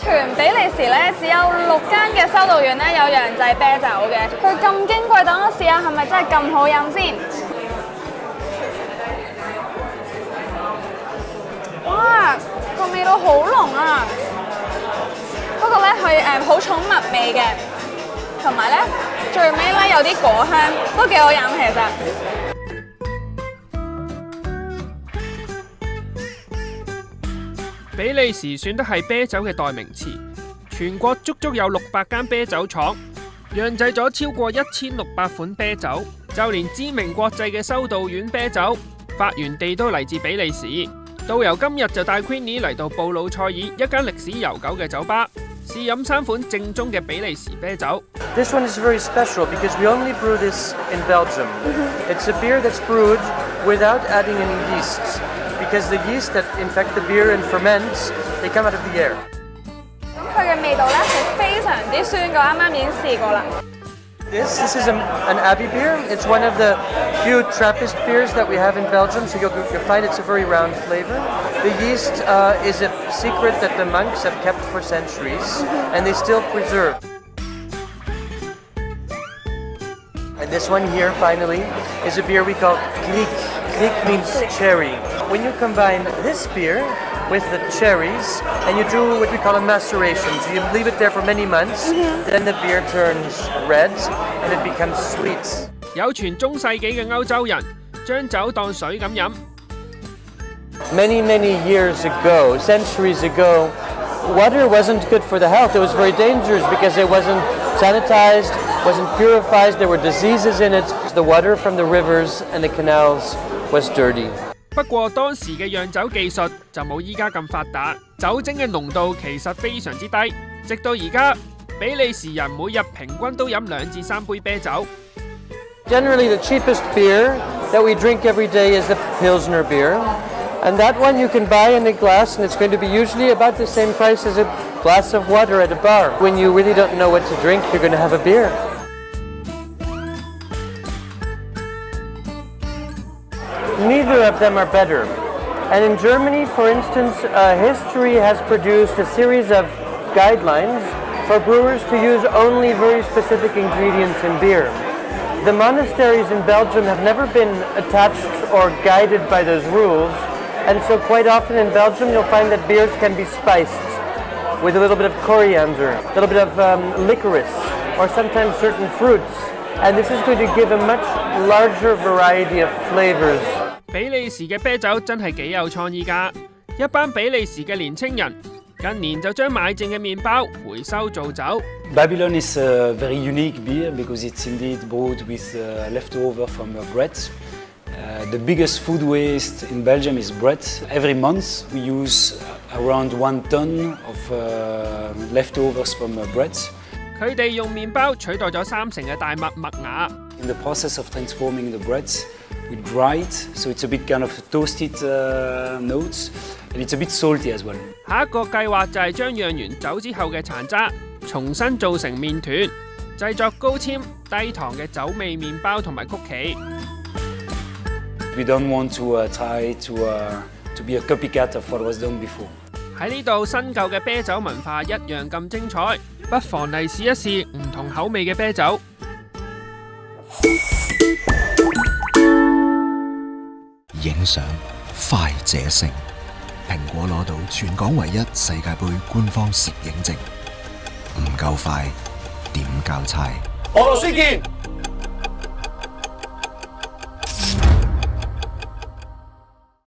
全比利時咧只有6間嘅修道院咧有釀製啤酒嘅，佢咁矜貴，等我試下係咪真係咁好飲先。哇，個味道好濃啊！不過咧佢好重蜜味嘅，同埋咧最尾咧有啲果香，都幾好飲其實。比利時算得係啤酒嘅代名詞，全國足足有600間啤酒廠，釀製咗超過1600款啤酒，就連知名國際嘅修道院啤酒發源地都嚟自比利時。導遊今日就帶 Queenie 嚟到布魯塞爾一間歷史悠久嘅酒吧，試飲3款正宗嘅比利時啤酒。This one is very special because we only brew this in Belgium. It's a beer that's brewed without adding any yeasts. Because the yeast that infect the beer and ferments, they come out of the air. 咁佢嘅味道咧係非常之酸嘅，啱啱已經試過啦。This is an Abbey beer. It's one of the few Trappist beers that we have in Belgium, so you'll find it's a very round flavor. The yeast is a secret that the monks have kept for centuries, and they still preserve. And this one here, finally, is a beer we call Kriek. Kriek means cherry. When you combine this beer with the cherries and you do what we call a maceration, so you leave it there for many months, then the beer turns red and it becomes sweet. 有傳中世紀嘅歐洲人將酒當水咁飲。Many years ago, centuries ago, water wasn't good for the health. It was very dangerous because it wasn't sanitized, wasn't purified, there were diseases in it. The water from the rivers and the canals was dirty. 不過當時嘅釀酒技術就冇依家咁發達，酒精嘅濃度其實非常之低。直到而家，比利時人每日平均都飲2至3杯啤酒。Generally, the cheapest beer that we drink every day is the Pilsner beer. And that one you can buy in a glass, and it's going to be usually about the same price as a glass of water at a bar. When you really don't know what to drink, you're going to have a beer. Neither of them are better. And in Germany, for instance, history has produced a series of guidelines for brewers to use only very specific ingredients in beer. The monasteries in Belgium have never been attached or guided by those rules, and so quite often in Belgium you'll find that beers can be spiced with a little bit of coriander, a little bit of licorice, or sometimes certain fruits, and this is going to give a much larger variety of flavors. 比利時嘅啤酒真係幾有創意㗎，一班比利時嘅年青人近年就將買剩嘅麵包回收做酒。Babylon is a very unique beer because it's indeed brewed with leftover from bread. The biggest food waste in Belgium is bread. Every month we use around 1 ton of leftovers from bread. 佢哋用麵包取代咗3成嘅大麥麥芽。In the process of transforming the bread, we dry it, so it's a bit kind of toasted notes, and it's a bit salty as well. 下一個計劃就係將釀完酒之後嘅殘渣重新做成麵團，製作高纖低糖嘅酒味麵包同埋曲奇。We don't want to try to be a copycat of what was done before. 喺呢度新舊嘅啤酒文化一樣咁精彩，不妨嚟試一試唔同口味嘅啤酒。影相快這勝，蘋果攞到全港唯一世界盃官方攝影證，唔夠快點交差？俄羅斯見。